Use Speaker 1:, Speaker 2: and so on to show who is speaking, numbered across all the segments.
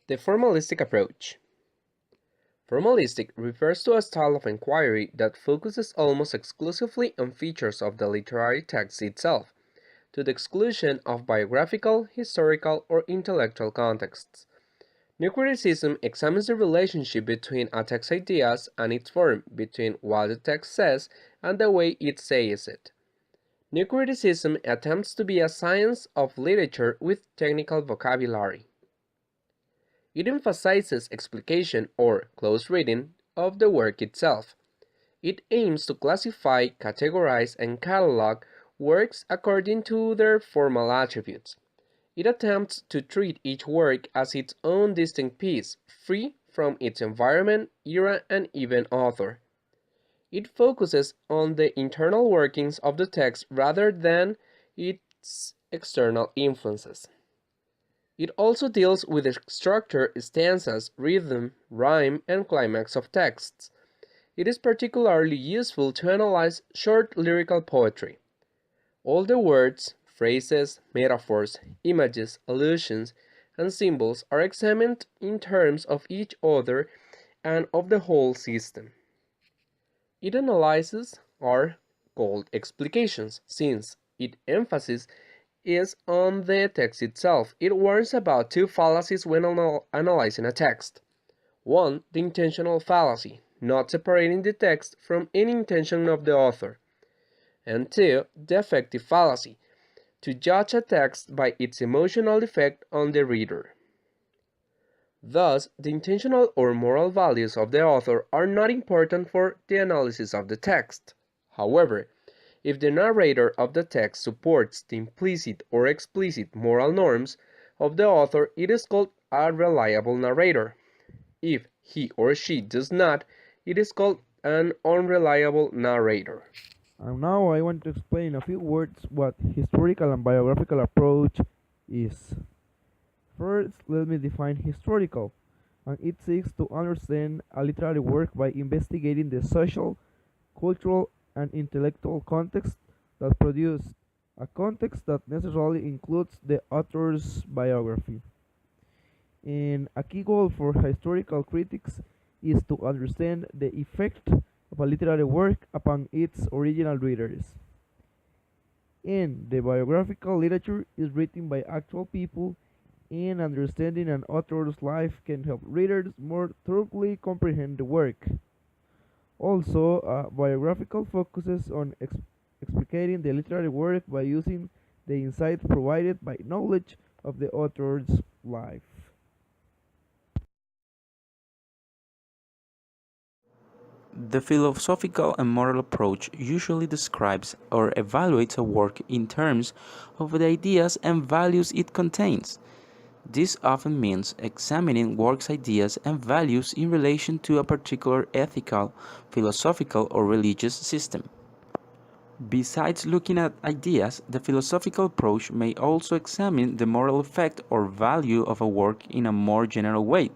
Speaker 1: The formalistic approach. Formalistic refers to a style of inquiry that focuses almost exclusively on features of the literary text itself, to the exclusion of biographical, historical, or intellectual contexts. New criticism examines the relationship between a text's ideas and its form, between what the text says and the way it says it. New criticism attempts to be a science of literature with technical vocabulary. It emphasizes explication or close reading of the work itself. It aims to classify, categorize, and catalog works according to their formal attributes. It attempts to treat each work as its own distinct piece, free from its environment, era, and even author. It focuses on the internal workings of the text rather than its external influences. It also deals with the structure, stanzas, rhythm, rhyme, and climax of texts. It is particularly useful to analyze short lyrical poetry. All the words, phrases, metaphors, images, allusions, and symbols are examined in terms of each other and of the whole system. Its analyses are called explications, since its emphasis is on the text itself. It warns about two fallacies when analyzing a text. One, the intentional fallacy, not separating the text from any intention of the author. And two, the affective fallacy, to judge a text by its emotional effect on the reader. Thus, the intentional or moral values of the author are not important for the analysis of the text. However, if the narrator of the text supports the implicit or explicit moral norms of the author, it is called a reliable narrator. If he or she does not, it is called an unreliable narrator.
Speaker 2: And now I want to explain in a few words what historical and biographical approach is. First, let me define historical, and it seeks to understand a literary work by investigating the social, cultural, and intellectual context that produced a context that necessarily includes the author's biography. And a key goal for historical critics is to understand the effect of a literary work upon its original readers. And the biographical literature is written by actual people, and understanding an author's life can help readers more thoroughly comprehend the work. Also, biographical focuses on explicating the literary work by using the insights provided by knowledge of the author's life.
Speaker 3: The philosophical and moral approach usually describes or evaluates a work in terms of the ideas and values it contains. This often means examining works' ideas and values in relation to a particular ethical, philosophical, or religious system. Besides looking at ideas, the philosophical approach may also examine the moral effect or value of a work in a more general way,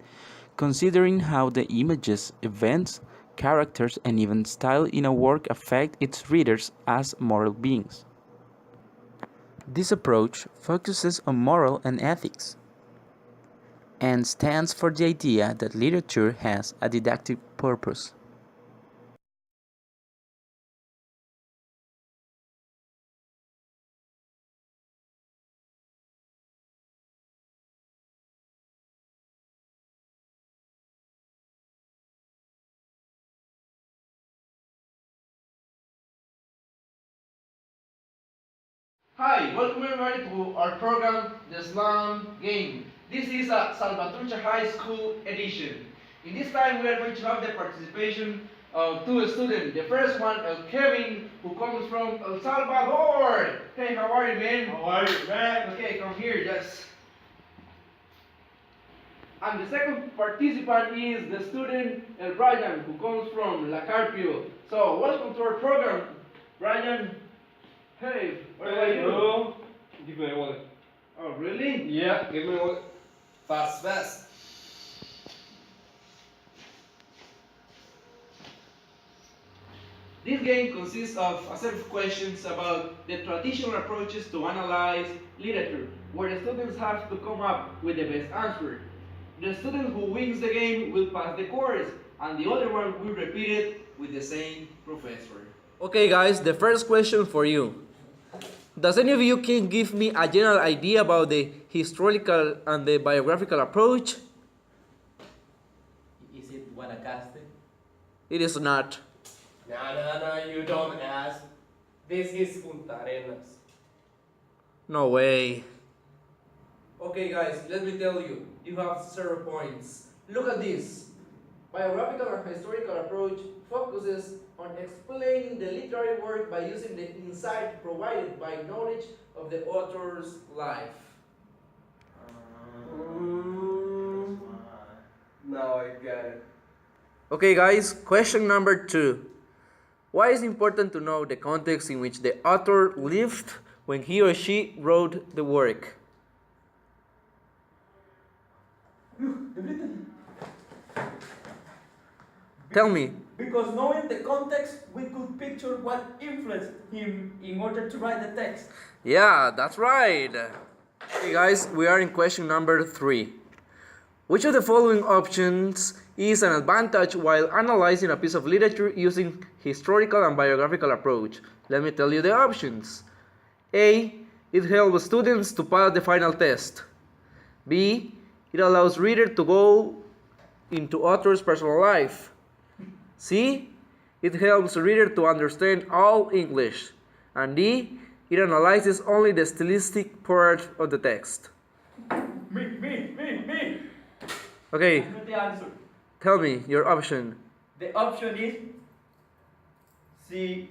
Speaker 3: considering how the images, events, characters, and even style in a work affect its readers as moral beings. This approach focuses on moral and ethics and stands for the idea that literature has a didactic purpose.
Speaker 4: Hi, welcome everybody to our program, The Slam Game. This is a Salvatrucha High School edition. In this time, we are going to have the participation of two students. The first one, Kevin, who comes from El Salvador. Hey, how are you, man?
Speaker 5: How are you, man?
Speaker 4: Okay, come here, yes. And the second participant is the student, Brian, who comes from La Carpio. So, welcome to our program, Brian. Hey, what about you?
Speaker 5: Bro, give me my wallet.
Speaker 4: Oh, really?
Speaker 5: Yeah, give me my wallet. Fast, fast.
Speaker 4: This game consists of a set of questions about the traditional approaches to analyze literature, where the students have to come up with the best answer. The student who wins the game will pass the course, and the other one will repeat it with the same professor.
Speaker 1: Okay, guys, the first question for you. Does any of you can give me a general idea about the historical and the biographical approach?
Speaker 6: Is it Guanacaste?
Speaker 1: It is not.
Speaker 5: No, you don't ask. This is Punta Arenas.
Speaker 1: No way.
Speaker 2: Okay guys, let me tell you, you have 0 points. Look at this. Biographical or historical approach focuses on explaining the literary work by using the insight provided by knowledge of the author's life.
Speaker 5: Now I get it.
Speaker 1: Okay, guys, question number 2. Why is it important to know the context in which the author lived when he or she wrote the work? Tell me.
Speaker 6: Because knowing the context, we could picture what influenced him in order to write the text.
Speaker 1: Yeah, that's right. Okay, guys, we are in question number 3. Which of the following options is an advantage while analyzing a piece of literature using historical and biographical approach? Let me tell you the options. A. It helps students to pass the final test. B. It allows reader to go into author's personal life. C. It helps reader to understand all English. And D. It analyzes only the stylistic part of the text.
Speaker 6: Me.
Speaker 1: Okay,
Speaker 6: I know the answer.
Speaker 1: tell me your option.
Speaker 6: The option is C.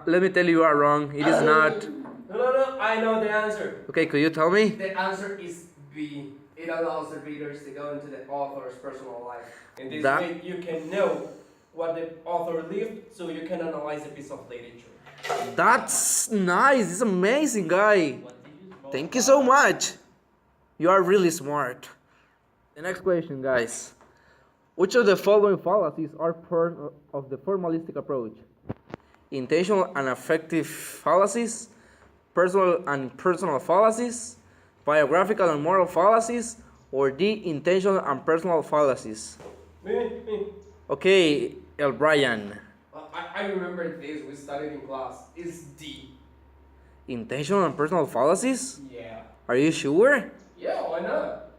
Speaker 1: Let me tell you are wrong. It is not.
Speaker 5: No, I know the answer.
Speaker 1: Okay, could you tell me?
Speaker 5: The answer is B. It allows the readers to go into the author's personal life. In this
Speaker 1: That-
Speaker 5: way, you can know what the author lived, so you can analyze a piece of literature.
Speaker 1: That's nice. It's amazing, guy. Thank you so much. You are really smart. The next question, guys. Which of the following fallacies are part of the formalistic approach? Intentional and affective fallacies, personal and personal fallacies, biographical and moral fallacies, or D, intentional and personal fallacies?
Speaker 5: Me.
Speaker 1: Okay, El Brian.
Speaker 5: I remember this, we studied in class. It's D.
Speaker 1: Intentional and personal fallacies?
Speaker 5: Yeah.
Speaker 1: Are you sure?
Speaker 5: Yeah, why not?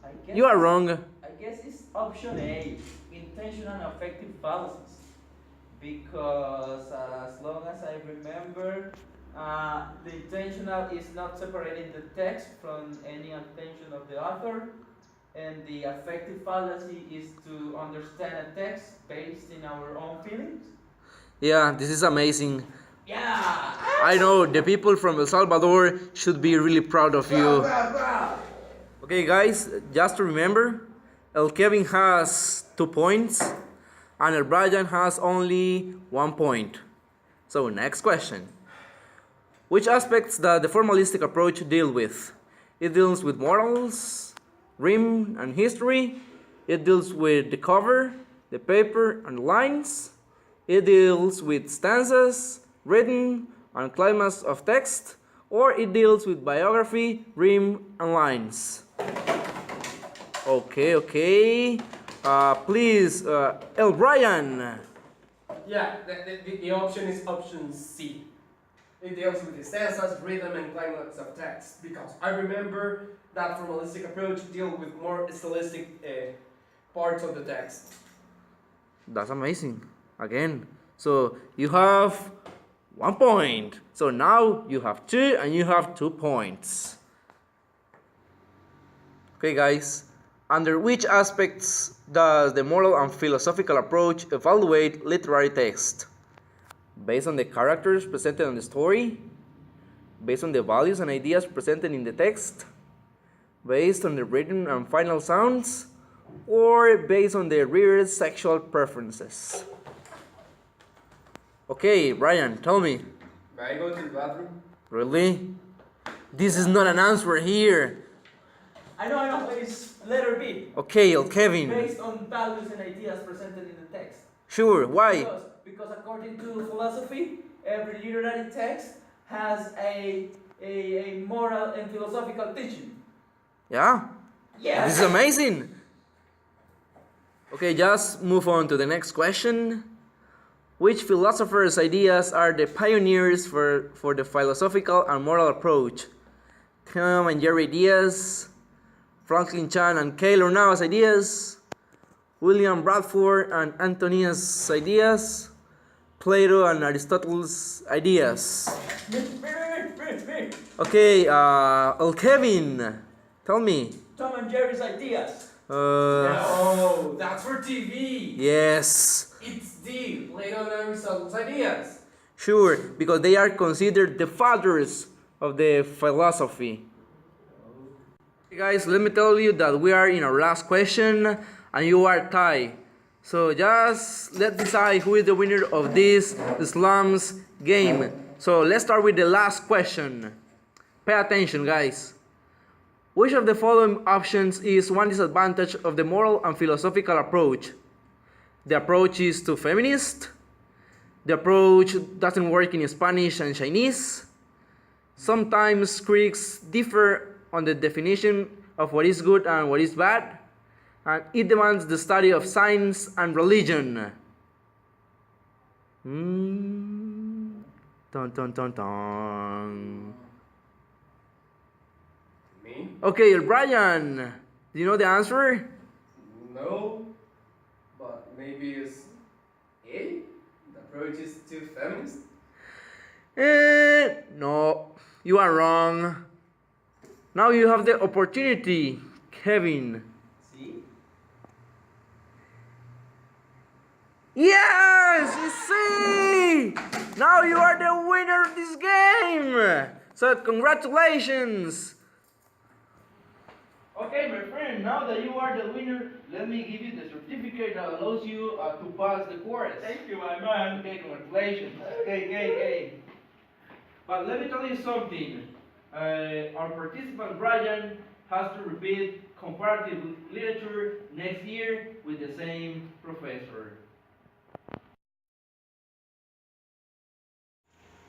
Speaker 6: I guess
Speaker 1: You are wrong.
Speaker 6: I guess it's option A, intentional and affective fallacies. Because as long as I remember, the intentional is not separating the text from any intention of the author, and the affective fallacy is to understand a text based in our own feelings.
Speaker 1: Yeah, this is amazing.
Speaker 6: Yeah!
Speaker 1: I know the people from El Salvador should be really proud of you. Okay, guys, just to remember, El Kevin has 2 points and El Brian has only 1 point. So, next question. Which aspects does the formalistic approach deal with? It deals with morals, rhyme, and history. It deals with the cover, the paper, and lines. It deals with stanzas, rhythm, and climax of text. Or it deals with biography, rhyme, and lines. Okay. Please, El Brian.
Speaker 5: Yeah, the option is option C. It deals with the stanzas, rhythm, and climax of text. Because I remember that formalistic approach deals with more stylistic parts of the text.
Speaker 1: That's amazing. Again. So you have 1 point. So now you have 2 and you have 2 points. Okay, guys. Under which aspects does the moral and philosophical approach evaluate literary text? Based on the characters presented in the story? Based on the values and ideas presented in the text? Based on the rhythm and final sounds? Or based on the reader's sexual preferences? Okay, Brian, tell me.
Speaker 5: May I go to the bathroom?
Speaker 1: Really? This is not an answer here.
Speaker 6: I know, it's letter B.
Speaker 1: Okay, El Kevin.
Speaker 6: Based on values and ideas presented in the text.
Speaker 1: Sure, why?
Speaker 6: Because according to philosophy, every literary text has a moral and philosophical teaching.
Speaker 1: Yeah?
Speaker 6: Yes.
Speaker 4: This is amazing. Okay, just move on to the next question. Which philosophers' ideas are the pioneers for the philosophical and moral approach? Tom and Jerry ideas, Franklin Chan and K. Lornau's ideas, William Bradford and Antonius' ideas, Plato and Aristotle's ideas. Okay, Kevin, tell me.
Speaker 6: Tom and Jerry's ideas.
Speaker 5: No, that's for TV.
Speaker 4: Yes,
Speaker 5: It's the Plato and Aristotle's ideas.
Speaker 4: sure, because they are considered the fathers of the philosophy. Hey guys, let me tell you that we are in our last question and you are tied. So just let's decide who is the winner of this slums game. So let's start with the last question. Pay attention, guys. Which of the following options is one disadvantage of the moral and philosophical approach? The approach is too feminist. The approach doesn't work in Spanish and Chinese. Sometimes critics differ on the definition of what is good and what is bad. And it demands the study of science and religion. Dun, dun, dun, dun.
Speaker 5: Me?
Speaker 4: Okay, Brian, do you know the answer?
Speaker 5: No, but maybe it's A. The approach is too feminist.
Speaker 4: No, you are wrong. Now you have the opportunity, Kevin.
Speaker 6: See?
Speaker 4: Yes, you see! Now you are the winner of this game! So congratulations!
Speaker 7: Okay, my friend, now that you are the winner, let me give you the certificate that allows you to pass the course.
Speaker 6: Thank you, my man.
Speaker 7: Okay, congratulations. Okay. But let me tell you something. Our participant Brian has to repeat comparative literature next year with the same professor.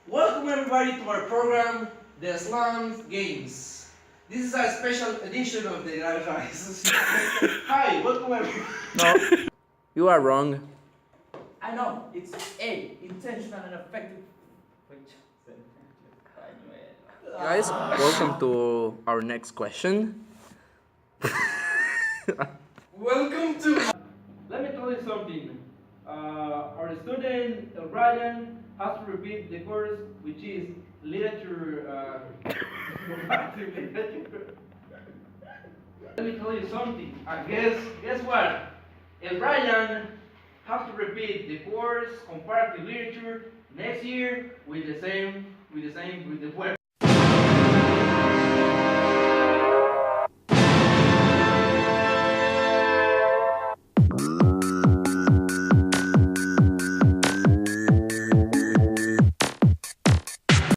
Speaker 7: Welcome everybody to our program, The Slums Games. This is a special edition of the Guys. Hi, welcome everybody.
Speaker 4: No, you are wrong.
Speaker 6: I know, it's A. Intentional and effective.
Speaker 4: Guys, welcome to our next question.
Speaker 7: Welcome to. Let me tell you something. Our student Ryan has to repeat the course, which is literature. Comparative literature. Let me tell you something. Guess what? Ryan has to repeat the course comparative literature next year with the